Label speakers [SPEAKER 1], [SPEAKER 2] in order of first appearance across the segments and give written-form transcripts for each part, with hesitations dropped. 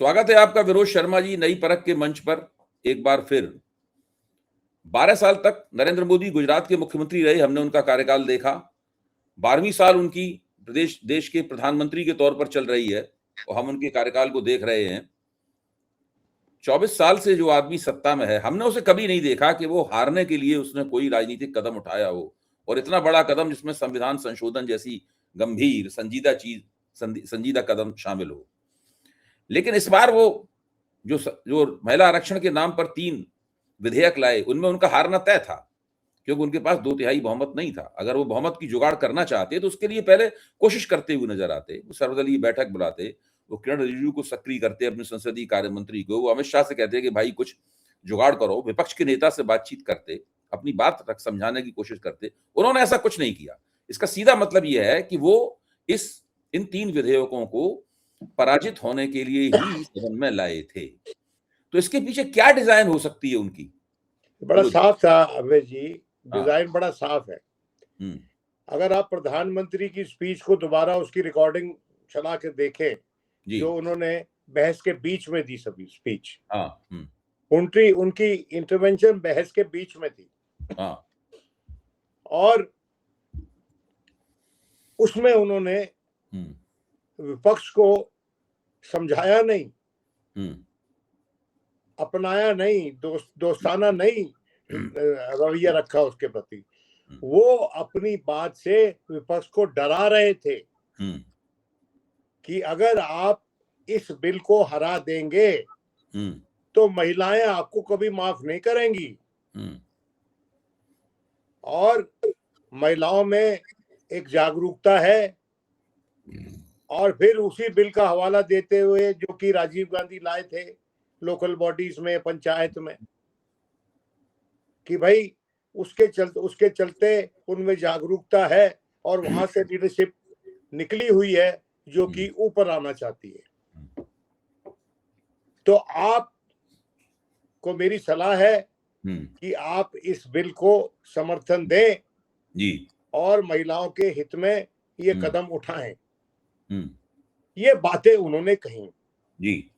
[SPEAKER 1] स्वागत है आपका विरोध शर्मा जी नई परख के मंच पर एक बार फिर। 12 साल तक नरेंद्र मोदी गुजरात के मुख्यमंत्री रहे, हमने उनका कार्यकाल देखा। 12वीं साल उनकी देश के प्रधानमंत्री के तौर पर चल रही है और हम उनके कार्यकाल को देख रहे हैं। 24 साल से जो आदमी सत्ता में है, हमने उसे कभी नहीं देखा कि वो हारने के लिए उसने कोई राजनीतिक कदम उठाया हो, और इतना बड़ा कदम जिसमें संविधान संशोधन जैसी गंभीर संजीदा कदम शामिल हो। लेकिन इस बार वो जो महिला आरक्षण के नाम पर 3 विधेयक लाए, उनमें उनका हारना तय था, क्योंकि उनके पास 2/3 बहुमत नहीं था। अगर वो बहुमत की जुगाड़ करना चाहते तो उसके लिए पहले कोशिश करते हुए नजर आते, वो सर्वदलीय बैठक बुलाते, वो किरण रिजिजू को सक्रिय करते, अपने संसदीय कार्य मंत्री को, वो अमित शाह से कहते कि भाई कुछ जुगाड़ करो, विपक्ष के नेता से बातचीत करते, अपनी बात तक समझाने की कोशिश करते। उन्होंने ऐसा कुछ नहीं किया। इसका सीधा मतलब यह है कि वो इन 3 विधेयकों को पराजित होने के लिए ही सदन में लाए थे। तो इसके पीछे क्या डिजाइन हो सकती है उनकी?
[SPEAKER 2] बड़ा साफ था अभय जी, डिजाइन बड़ा साफ है। अगर आप प्रधानमंत्री की स्पीच को दोबारा उसकी रिकॉर्डिंग चला के देखें, जो उन्होंने बहस के बीच में दी, सभी स्पीच, उनकी इंटरवेंशन बहस के बीच में थी, और उसमें उन्होंने विपक्ष को समझाया नहीं, अपनाया नहीं, दोस्ताना नहीं रवैया रखा उसके प्रति। वो अपनी बात से विपक्ष को डरा रहे थे कि अगर आप इस बिल को हरा देंगे तो महिलाएं आपको कभी माफ नहीं करेंगी, और महिलाओं में एक जागरूकता है। और फिर उसी बिल का हवाला देते हुए जो कि राजीव गांधी लाए थे लोकल बॉडीज में, पंचायत में, कि भाई उसके चलते उनमें जागरूकता है और वहां से लीडरशिप निकली हुई है जो कि ऊपर आना चाहती है। तो आप को मेरी सलाह है कि आप इस बिल को समर्थन दें जी, और महिलाओं के हित में ये कदम उठाएं। ये बातें उन्होंने कही जी,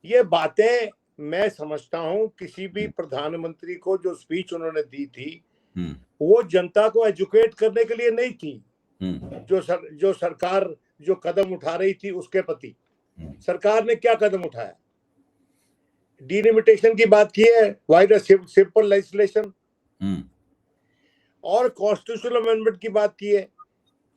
[SPEAKER 2] ये बातें मैं समझता हूं किसी भी प्रधानमंत्री को जो स्पीच उन्होंने दी थी वो जनता को एजुकेट करने के लिए नहीं थी। जो सरकार जो कदम उठा रही थी उसके प्रति सरकार ने क्या कदम उठाया? डिलिमिटेशन की बात की है, वाइड सिंपल लेजिस्लेशन, और कॉन्स्टिट्यूशनल अमेंडमेंट की बात की है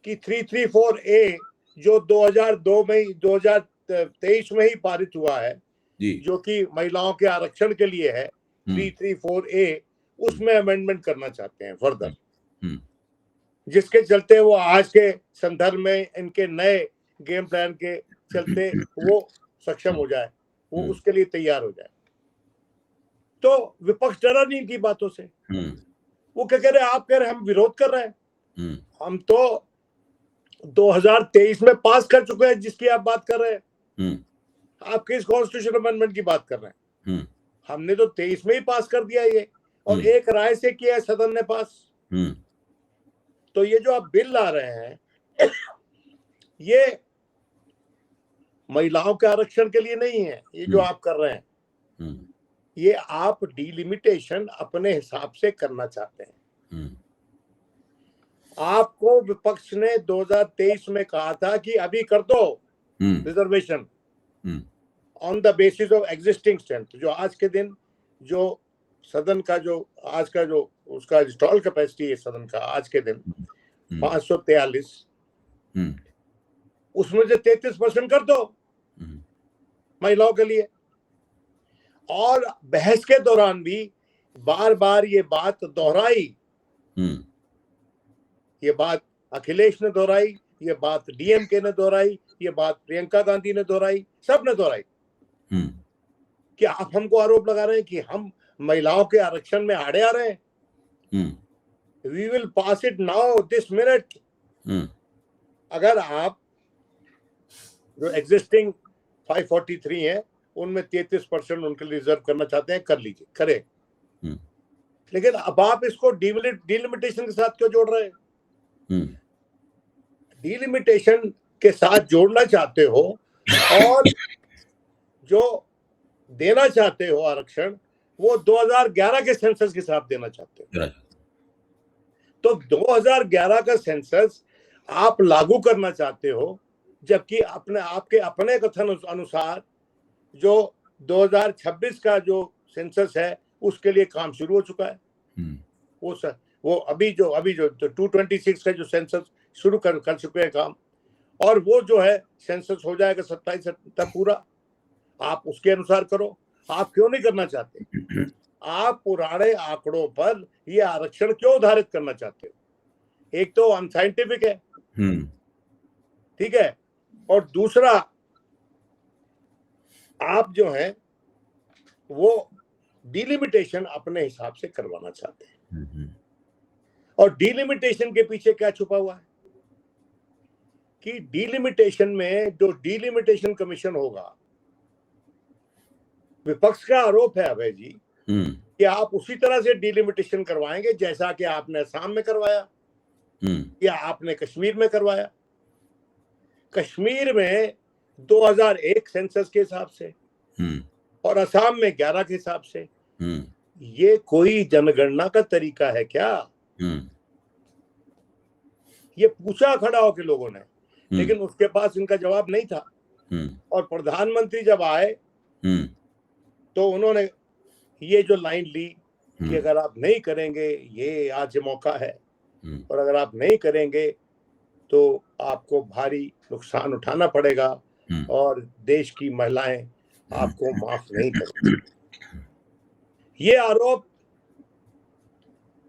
[SPEAKER 2] कि 334A जो 2023 में ही पारित हुआ है, जो कि महिलाओं के आरक्षण के लिए है, 334A, उसमें अमेंडमेंट करना चाहते हैं फर्दर, जिसके चलते वो आज के संदर्भ में इनके नए गेम प्लान के चलते वो सक्षम हो जाए, वो उसके लिए तैयार हो जाए। तो विपक्ष डरा नहीं इनकी बातों से। वो क्या कह रहे हैं? आप कह रहे हैं हम विरोध कर रहे हैं, हम तो 2023 में पास कर चुके हैं जिसकी आप बात कर रहे हैं। आप किस कॉन्स्टिट्यूशन अमेंडमेंट की बात कर रहे हैं? हमने तो 23 में ही पास कर दिया ये, और एक राय से किया है सदन ने पास। तो ये जो आप बिल ला रहे हैं ये महिलाओं के आरक्षण के लिए नहीं है। ये जो आप कर रहे हैं ये आप डिलिमिटेशन अपने हिसाब से करना चाहते हैं। आपको विपक्ष ने 2023 में कहा था कि अभी कर दो reservation on the basis of existing strength. जो आज के दिन जो सदन का जो आज का जो उसका इंस्टॉल कैपेसिटी है सदन का आज के दिन 543, उसमें से 33% कर दो महिलाओं के लिए। और बहस के दौरान भी बार बार ये बात दोहराई, ये बात अखिलेश ने दोहराई, ये बात डीएमके ने दोहराई, ये बात प्रियंका गांधी ने दोहराई, सब ने दोहराई कि आप हमको आरोप लगा रहे हैं कि हम महिलाओं के आरक्षण में आड़े आ रहे हैं। We will pass it now this minute. अगर आप जो एग्जिस्टिंग 543 है उनमें 33% उनके लिए रिजर्व करना चाहते हैं, कर लीजिए, करें। लेकिन अब आप इसको डिलिमिटेशन के साथ क्यों जोड़ रहे हैं? डिलिमिटेशन के साथ जोड़ना चाहते हो और जो देना चाहते हो आरक्षण, वो 2011 के सेंसस के हिसाब देना चाहते हो। तो 2011 का सेंसस आप लागू करना चाहते हो, जबकि आपके अपने कथन अनुसार जो 2026 का जो सेंसस है उसके लिए काम शुरू हो चुका है। वो अभी जो 226 का जो सेंसस शुरू कर चुके हैं काम, और वो जो है सेंसस हो जाएगा 27 तक पूरा। आप उसके अनुसार करो। आप क्यों नहीं करना चाहते? आप पुराने आंकड़ों पर ये आरक्षण क्यों उधारित करना चाहते हो? एक तो अनसाइंटिफिक है, ठीक है, और दूसरा आप जो है वो डिलिमिटेशन अपने हिसाब से करवाना चाहते हैं। और डिलिमिटेशन के पीछे क्या छुपा हुआ है कि डिलिमिटेशन में जो डिलिमिटेशन कमीशन होगा, विपक्ष का आरोप है अभय जी कि आप उसी तरह से डिलिमिटेशन करवाएंगे जैसा कि आपने असम में करवाया या आपने कश्मीर में करवाया। कश्मीर में 2001 सेंसस के हिसाब से और असम में 11 के हिसाब से। ये कोई जनगणना का तरीका है क्या? ये पूछा खड़ा हो के लोगों ने, लेकिन उसके पास इनका जवाब नहीं था। और प्रधानमंत्री जब आए तो उन्होंने ये जो लाइन ली कि अगर आप नहीं करेंगे, ये आज मौका है, और अगर आप नहीं करेंगे तो आपको भारी नुकसान उठाना पड़ेगा और देश की महिलाएं आपको माफ नहीं करेंगी। ये आरोप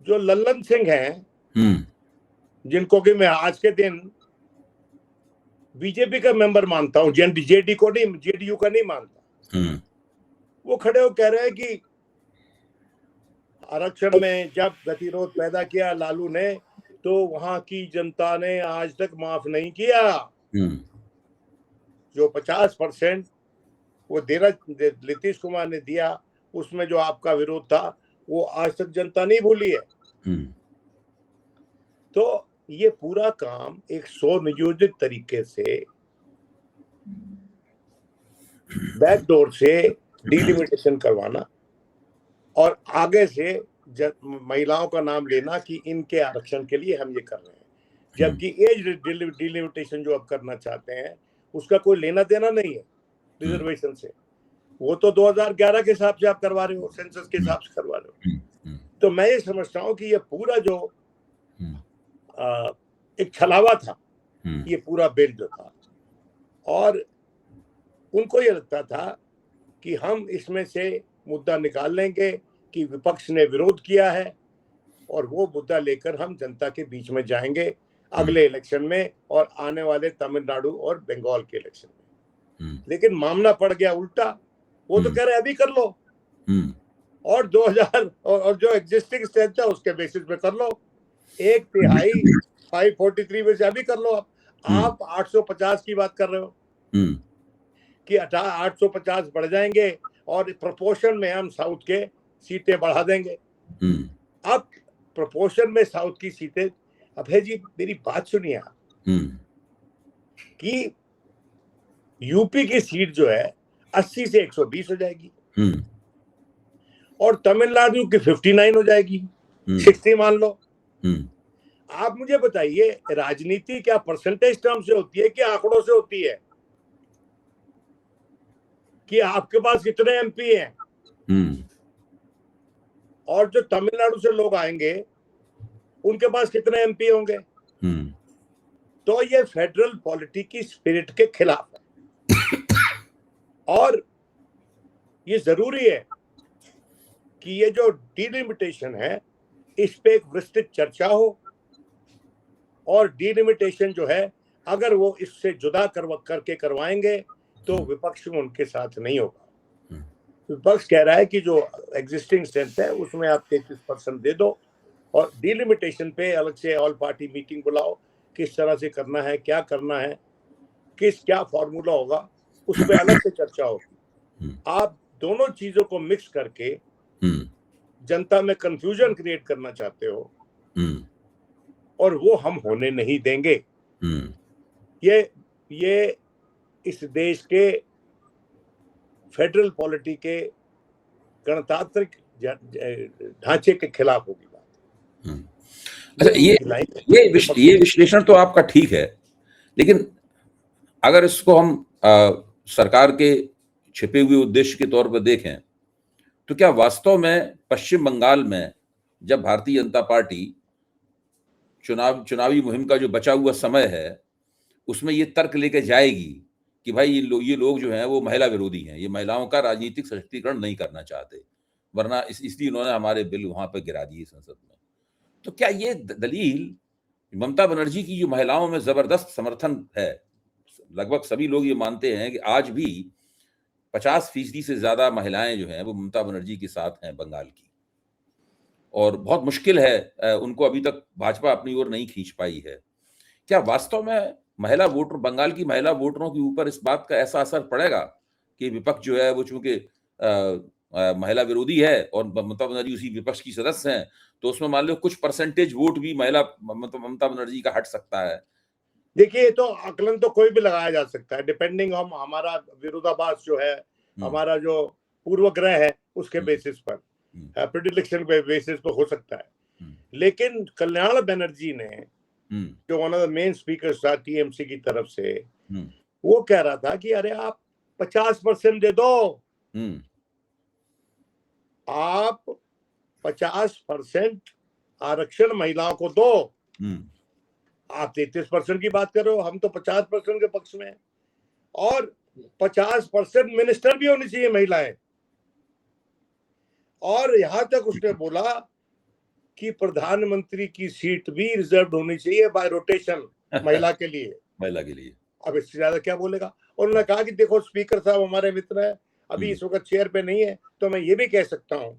[SPEAKER 2] जो लल्लन सिंह हैं, जिनको कि मैं आज के दिन बीजेपी का मेंबर मानता हूं, जेडी को नहीं, जेडीयू का नहीं मानता, वो खड़े हो कह रहे हैं कि आरक्षण में जब गतिरोध पैदा किया लालू ने, तो वहां की जनता ने आज तक माफ नहीं किया। जो 50% वो नीतीश कुमार ने दिया, उसमें जो आपका विरोध था, वो आज तक जनता नहीं भूली है। तो ये पूरा काम एक सुनियोजित तरीके से बैकडोर से डिलिमिटेशन करवाना और आगे से महिलाओं का नाम लेना कि इनके आरक्षण के लिए हम ये कर रहे हैं, जबकि एज डिलिमिटेशन जो आप करना चाहते हैं उसका कोई लेना देना नहीं है रिजर्वेशन से। वो तो 2011 के हिसाब से आप करवा रहे हो, सेंसस के हिसाब से करवा रहे हो। तो मैं ये समझता हूँ कि ये पूरा जो एक छलावा था, ये पूरा बिल जो था, और उनको ये लगता था कि हम इसमें से मुद्दा निकाल लेंगे कि विपक्ष ने विरोध किया है, और वो मुद्दा लेकर हम जनता के बीच में जाएंगे अगले इलेक्शन में और आने वाले तमिलनाडु और बंगाल के इलेक्शन में। लेकिन मामला पड़ गया उल्टा। वो तो कह रहे अभी कर लो, और 2000 और जो एग्जिस्टिंग स्टेट था उसके बेसिस पे कर लो, 1/3 543 में से अभी कर लो। आप 850 की बात कर रहे हो कि 850 बढ़ जाएंगे और प्रोपोर्शन में हम साउथ के सीटें बढ़ा देंगे। अब प्रोपोर्शन में साउथ की सीटें, अभय जी मेरी बात सुनिए आप, कि यूपी की सीट जो है 80 से 120 हो जाएगी और तमिलनाडु की 59 हो जाएगी, 60 मान लो। आप मुझे बताइए, राजनीति क्या परसेंटेज टर्म से होती है कि आंकड़ों से होती है? कि आपके पास कितने एमपी हैं और जो तमिलनाडु से लोग आएंगे उनके पास कितने एमपी होंगे? तो ये फेडरल पॉलिटी की स्पिरिट के खिलाफ है। और ये जरूरी है कि ये जो डिलिमिटेशन है इस पे एक विस्तृत चर्चा हो, और डिलिमिटेशन जो है अगर वो इससे जुदा करके करवाएंगे तो विपक्ष में उनके साथ नहीं होगा। विपक्ष कह रहा है कि जो एग्जिस्टिंग स्ट्रेंथ है उसमें आप 33% दे दो, और डिलिमिटेशन पे अलग से ऑल पार्टी मीटिंग बुलाओ, किस तरह से करना है, क्या करना है, क्या फॉर्मूला होगा, उस पर अलग से चर्चा होगी। आप दोनों चीजों को मिक्स करके जनता में कंफ्यूजन क्रिएट करना चाहते हो, और वो हम होने नहीं देंगे। ये इस देश के फेडरल पॉलिटी के गणतांत्रिक ढांचे के खिलाफ होगी बात।
[SPEAKER 1] अच्छा, ये विश्लेषण तो आपका ठीक है, लेकिन अगर इसको हम सरकार के छिपे हुए उद्देश्य के तौर पर देखें, तो क्या वास्तव में पश्चिम बंगाल में जब भारतीय जनता पार्टी चुनावी मुहिम का जो बचा हुआ समय है उसमें ये तर्क लेके जाएगी कि भाई ये लोग जो हैं वो महिला विरोधी हैं, ये महिलाओं का राजनीतिक सशक्तिकरण नहीं करना चाहते, वरना इसलिए उन्होंने हमारे बिल वहां पर गिरा दिए संसद में, तो क्या ये दलील ममता बनर्जी की जो महिलाओं में जबरदस्त समर्थन है, लगभग सभी लोग ये मानते हैं कि आज भी 50% से ज्यादा महिलाएं जो हैं वो ममता बनर्जी के साथ हैं बंगाल की, और बहुत मुश्किल है उनको अभी तक भाजपा अपनी ओर नहीं खींच पाई है। क्या वास्तव में महिला वोटर, बंगाल की महिला वोटरों के ऊपर इस बात का ऐसा असर पड़ेगा कि विपक्ष जो है वो चूंकि महिला विरोधी है और ममता बनर्जी उसी विपक्ष की सदस्य हैं, तो उसमें मान लो कुछ परसेंटेज वोट भी ममता बनर्जी का हट सकता है?
[SPEAKER 2] देखिए, तो आकलन तो कोई भी लगाया जा सकता है, डिपेंडिंग हम हमारा विरोधाभास जो है, हमारा जो पूर्वग्रह है उसके बेसिस पर, प्रेडिक्शन के बेसिस पर हो सकता है। लेकिन कल्याण बनर्जी ने, जो one of the main speakers था टीएमसी की तरफ से, वो कह रहा था कि अरे आप 50% दे दो, आप 50% आरक्षण महिलाओं को दो। आप 33% की बात कर रहे हो, हम तो 50% के पक्ष में हैं, और 50% मिनिस्टर भी होनी चाहिए महिलाएं। और यहां तक उसने बोला कि प्रधानमंत्री की सीट भी रिजर्व होनी चाहिए बाय रोटेशन महिला के लिए। अब इससे ज्यादा क्या बोलेगा। और उन्होंने कहा कि देखो स्पीकर साहब हमारे मित्र है, अभी इस वक्त चेयर पे नहीं है, तो मैं ये भी कह सकता हूं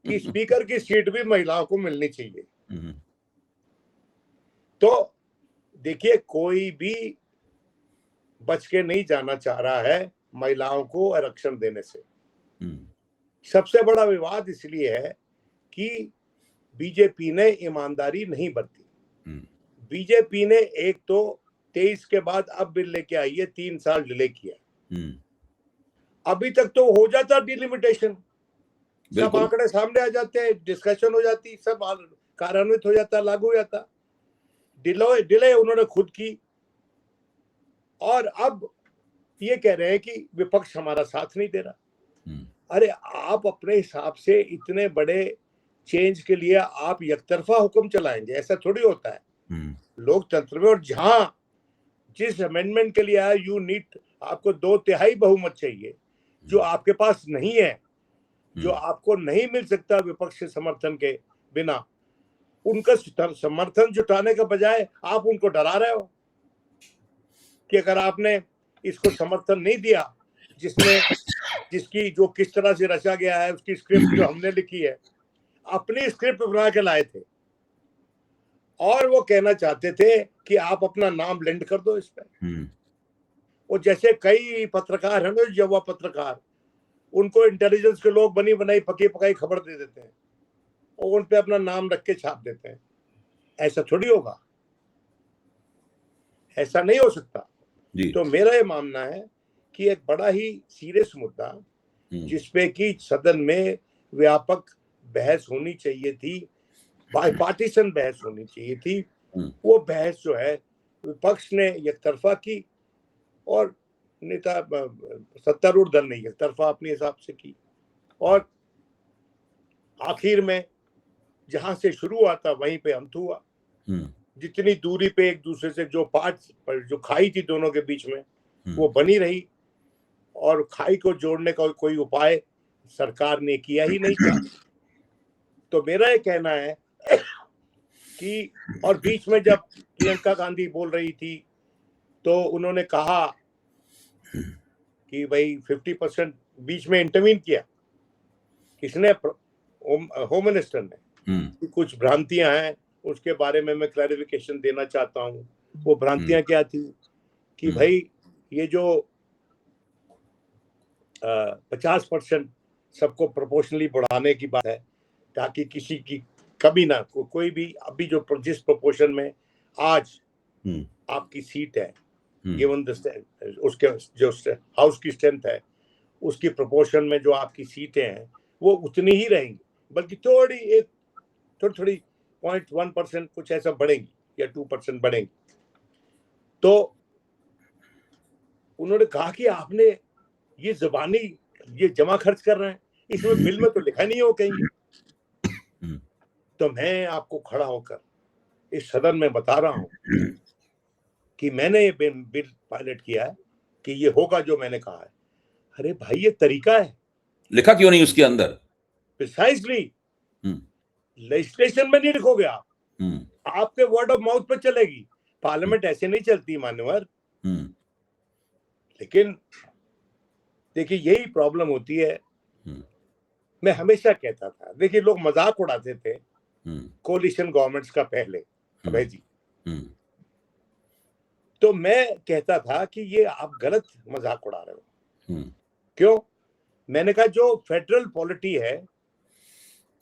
[SPEAKER 2] कि स्पीकर की सीट भी महिलाओं को मिलनी चाहिए। तो देखिए, कोई भी बच के नहीं जाना चाह रहा है महिलाओं को आरक्षण देने से। सबसे बड़ा विवाद इसलिए है कि बीजेपी ने ईमानदारी नहीं बरती। बीजेपी ने एक तो 23 के बाद अब बिल लेके आई है, 3 साल डिले किया। अभी तक तो हो जाता डिलिमिटेशन, सब आंकड़े सामने आ जाते हैं, डिस्कशन हो जाती, सब कार्यान्वित हो जाता, लागू हो जाता। डिले उन्होंने खुद की, और अब ये कह रहे हैं कि विपक्ष हमारा साथ नहीं दे रहा। अरे आप अपने हिसाब से इतने बड़े चेंज के लिए आप एकतरफा हुक्म चलाएंगे, ऐसा थोड़ी होता है लोकतंत्र में। और जहां जिस अमेंडमेंट के लिए आया, यू नीड, आपको 2/3 बहुमत चाहिए, जो आपके पास नहीं है, जो आपको नहीं मिल सकता विपक्ष के समर्थन के बिना। उनका समर्थन जुटाने के बजाय आप उनको डरा रहे हो कि अगर आपने इसको समर्थन नहीं दिया, जिसकी जो किस तरह से रचा गया है, उसकी स्क्रिप्ट जो हमने लिखी है, अपनी स्क्रिप्ट बना के लाए थे, और वो कहना चाहते थे कि आप अपना नाम ब्लेंड कर दो इस पर। और जैसे कई पत्रकार हैं ना, युवा पत्रकार, उनको इंटेलिजेंस के लोग बनी बनाई पकी पकाई खबर दे देते हैं और उन पे अपना नाम रख के छाप देते हैं। ऐसा थोड़ी होगा, ऐसा नहीं हो सकता। तो मेरा ये मानना है कि एक बड़ा ही सीरियस मुद्दा, जिसपे कि सदन में व्यापक बहस होनी चाहिए थी, बाईपार्टीशन बहस होनी चाहिए थी, वो बहस जो है विपक्ष ने एकतरफा की, और नेता सत्तारूढ़ दल ने एकतरफा अपने हिसाब से की। और आखिर में जहां से शुरू हुआ था वहीं पे अंत हुआ। जितनी दूरी पे एक दूसरे से जो जो खाई थी दोनों के बीच में, वो बनी रही, और खाई को जोड़ने का कोई उपाय सरकार ने किया ही नहीं था। तो मेरा ये कहना है कि, और बीच में जब प्रियंका गांधी बोल रही थी तो उन्होंने कहा कि भाई 50% बीच में इंटरवीन किया किसने, होम मिनिस्टर ने, कुछ भ्रांतियां हैं उसके बारे में मैं क्लैरिफिकेशन देना चाहता हूं। वो भ्रांतियां क्या थी कि भाई ये जो 50% सबको प्रोपोर्शनली बढ़ाने की बात है, ताकि किसी की कभी ना कोई भी, अभी जो जिस प्रोपोर्शन में आज आपकी सीट है, गिवन द उसके जो हाउस की स्ट्रेंथ है, उसकी प्रोपोर्शन में जो आपकी सीटें हैं वो उतनी ही रहेंगी, बल्कि थोड़ी थोड़ी 0.1% कुछ ऐसा बढ़ेंगी या 2% बढ़ेंगी। तो उन्होंने कहा कि आपने ये जुबानी ये जमा खर्च कर रहे हैं, इसमें बिल में तो लिखा नहीं हो कहीं। तो मैं आपको खड़ा होकर इस सदन में बता रहा हूं कि मैंने ये बिल पायलट किया है कि ये होगा जो मैंने कहा है। अरे भाई, ये तरीका है।
[SPEAKER 1] लिखा क्यों नहीं उसके अंदर?
[SPEAKER 2] प्रिसाइसली लेजिस्लेशन में नहीं लिखोगे आप, आपके वर्ड ऑफ माउथ पे चलेगी। पार्लियामेंट ऐसे नहीं चलती मान्यवर। लेकिन देखिए, यही प्रॉब्लम होती है। मैं हमेशा कहता था, देखिए लोग मजाक उड़ाते थे कोलिशन गवर्नमेंट्स का पहले, अभय जी। तो मैं कहता था कि ये आप गलत मजाक उड़ा रहे हो। क्यों? मैंने कहा जो फेडरल पॉलिटी है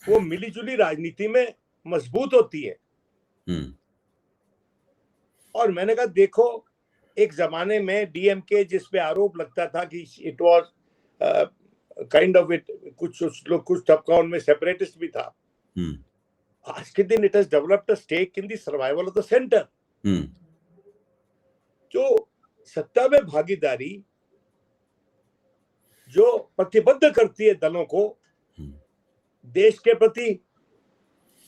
[SPEAKER 2] वो मिलीजुली राजनीति में मजबूत होती है। और मैंने कहा देखो, एक जमाने में डीएमके जिस पे आरोप लगता था कि it was kind of it, कुछ तबका उनमें सेपरेटिस्ट भी था। आज के दिन it has developed a stake in the survival of the centre. जो सत्ता में भागीदारी जो प्रतिबद्ध करती है दलों को देश के प्रति,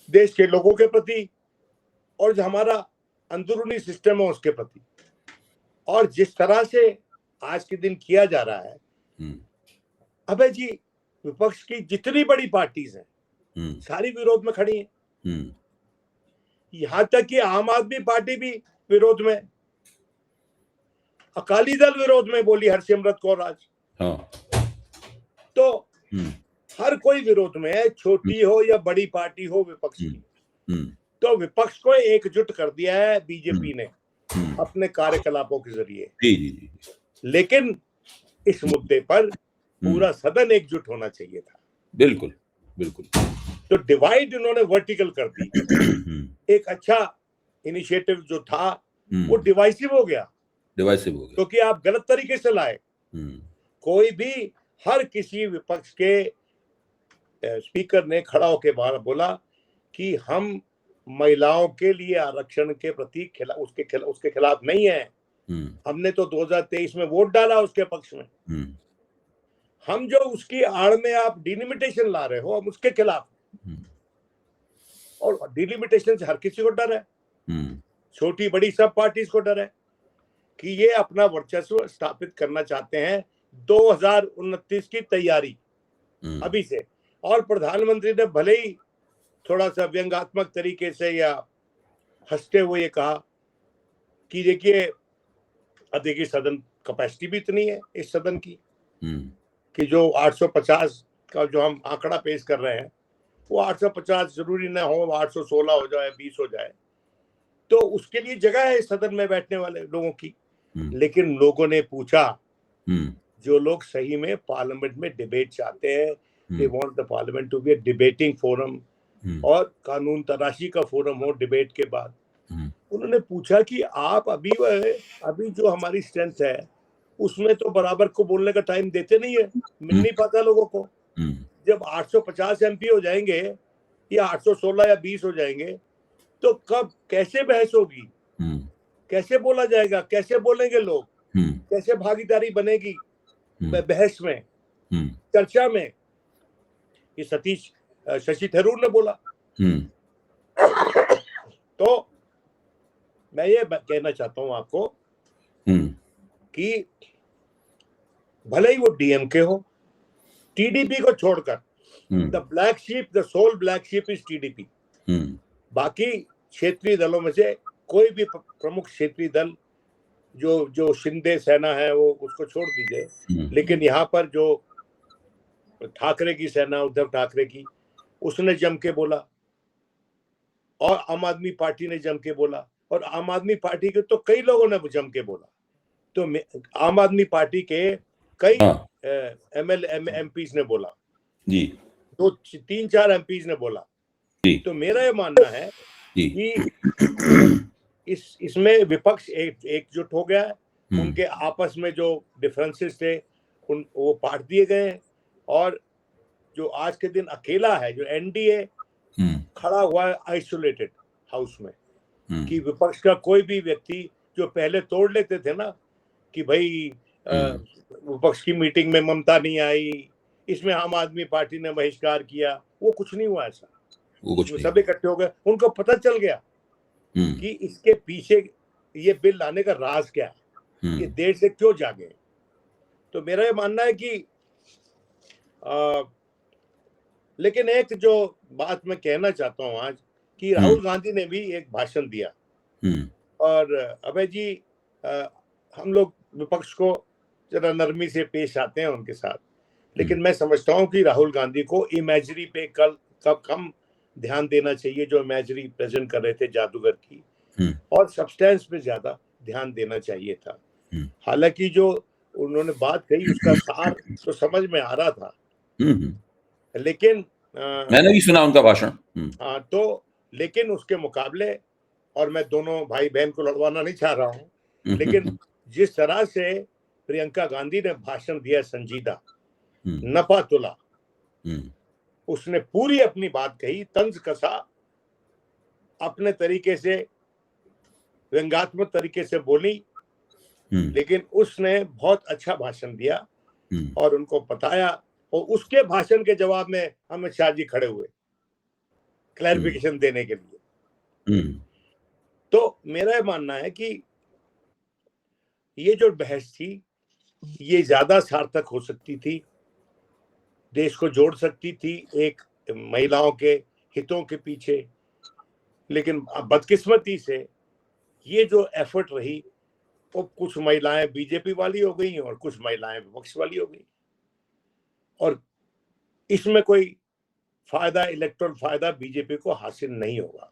[SPEAKER 2] देश के लोगों के प्रति, और जो हमारा अंदरूनी सिस्टम है उसके प्रति, और जिस तरह से आज के दिन किया जा रहा है, अबे जी, विपक्ष की जितनी बड़ी पार्टीज हैं सारी विरोध में खड़ी हैं। यहां तक कि आम आदमी पार्टी भी विरोध में, अकाली दल विरोध में बोली, हरसिमरत कौर आज। तो हर कोई विरोध में है, छोटी हो या बड़ी पार्टी हो विपक्ष की। तो विपक्ष को एकजुट कर दिया है बीजेपी ने अपने कार्यकलापों के जरिए। लेकिन इस मुद्दे पर पूरा सदन एकजुट होना चाहिए था।
[SPEAKER 1] बिल्कुल बिल्कुल।
[SPEAKER 2] तो डिवाइड इन्होंने वर्टिकल कर दी। एक अच्छा इनिशिएटिव जो था वो डिवाइसिव हो गया, क्योंकि आप गलत तरीके से लाए। कोई भी, हर किसी विपक्ष के स्पीकर ने खड़ा होकर बाहर बोला कि हम महिलाओं के लिए आरक्षण के प्रति उसके खिलाफ नहीं है। हमने तो 2023 में वोट डाला उसके पक्ष में। हम जो उसकी आड़ में आप डिलिमिटेशन ला रहे हो, हम उसके खिलाफ। और डिलिमिटेशन से हर किसी को डर है, छोटी बड़ी सब पार्टीज को डर है कि ये अपना वर्चस्व स्थापित करना चाहते हैं। 2029 की तैयारी अभी से। और प्रधानमंत्री ने भले ही थोड़ा सा व्यंग्यात्मक तरीके से या हंसते हुए ये कहा कि देखिए सदन कैपेसिटी भी इतनी है इस सदन की कि जो 850 का जो हम आंकड़ा पेश कर रहे हैं वो 850 जरूरी ना हो, 816 हो जाए, 20 हो जाए, तो उसके लिए जगह है इस सदन में बैठने वाले लोगों की। लेकिन लोगों ने पूछा, जो लोग सही में पार्लियामेंट में डिबेट चाहते हैं, they want the parliament to be a debating forum और कानून तराशी का फोरम हो डिबेट के बाद। उन्होंने पूछा कि आप अभी जो हमारी स्ट्रेंथ है उसमें तो बराबर को बोलने का टाइम देते नहीं है, मिल नहीं पाता लोगों को। जब 850 एमपी हो जाएंगे या 816 या 20 हो जाएंगे तो कब कैसे बहस होगी, कैसे बोला जाएगा, कैसे बोलेंगे लोग, कैसे भागीदारी बनेगी बहस में, चर्चा में। ये शशि थरूर ने बोला। तो मैं ये कहना चाहता हूं आपको कि भले ही वो डीएमके हो, टीडीपी को छोड़कर the sole black sheep is TDP. बाकी क्षेत्रीय दलों में से कोई भी प्रमुख क्षेत्रीय दल जो शिंदे सेना है वो उसको छोड़ दीजिए, लेकिन यहाँ पर जो ठाकरे की सेना, उद्धव ठाकरे की, उसने जम के बोला और आम आदमी पार्टी ने जम के बोला, और आम आदमी पार्टी के तो कई लोगों ने जम के बोला। तो आम आदमी पार्टी के कई एमपीज ने बोला जी, 2-3-4 एमपीज ने बोला जी। तो मेरा ये मानना है कि इसमें विपक्ष एकजुट हो गया है। उनके आपस में जो डिफरेंसेस थे वो पाट दिए गए हैं। और जो आज के दिन अकेला है, जो एनडीए खड़ा हुआ है आइसोलेटेड हाउस में, कि विपक्ष का कोई भी व्यक्ति, जो पहले तोड़ लेते थे ना कि भाई विपक्ष की मीटिंग में ममता नहीं आई, इसमें आम आदमी पार्टी ने बहिष्कार किया, वो कुछ नहीं हुआ ऐसा। इसमें सब इकट्ठे हो गए, उनको पता चल गया कि इसके पीछे ये बिल लाने का राज क्या है, ये देर से क्यों जागे। तो मेरा ये मानना है कि लेकिन एक जो बात मैं कहना चाहता हूं आज, कि राहुल गांधी ने भी एक भाषण दिया, और अभय जी, हम लोग विपक्ष को जरा नरमी से पेश आते हैं उनके साथ, लेकिन मैं समझता हूं कि राहुल गांधी को इमेजरी पे कब कम ध्यान देना चाहिए, जो इमेजरी प्रेजेंट कर रहे थे जादूगर की, और सब्सटेंस पे ज्यादा ध्यान देना चाहिए था। हालांकि जो उन्होंने बात कही उसका सार तो समझ में आ रहा था, लेकिन
[SPEAKER 1] मैंने भी सुना उनका भाषण।
[SPEAKER 2] हाँ, तो लेकिन उसके मुकाबले, और मैं दोनों भाई बहन को लड़वाना नहीं चाह रहा हूं, लेकिन जिस तरह से प्रियंका गांधी ने भाषण दिया संजीदा, नपा तुला, उसने पूरी अपनी बात कही, तंज कसा, अपने तरीके से व्यंग्यात्मक तरीके से बोली, लेकिन उसने बहुत अच्छा भाषण दिया और उनको बताया। और उसके भाषण के जवाब में अमित शाह जी खड़े हुए क्लैरिफिकेशन देने के लिए। तो मेरा मानना है कि ये जो बहस थी, ये ज्यादा सार्थक हो सकती थी, देश को जोड़ सकती थी एक महिलाओं के हितों के पीछे, लेकिन बदकिस्मती से ये जो एफर्ट रही, वो कुछ महिलाएं बीजेपी वाली हो गई और कुछ महिलाएं विपक्ष वाली हो गई, और इसमें कोई फायदा, इलेक्टोरल फायदा बीजेपी को हासिल नहीं होगा,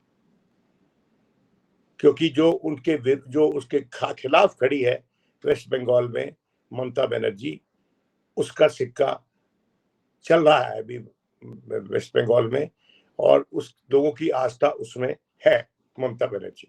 [SPEAKER 2] क्योंकि जो उसके खिलाफ खड़ी है वेस्ट बंगाल में ममता बनर्जी, उसका सिक्का चल रहा है अभी वेस्ट बंगाल में, और उस लोगों की आस्था उसमें है, ममता बनर्जी।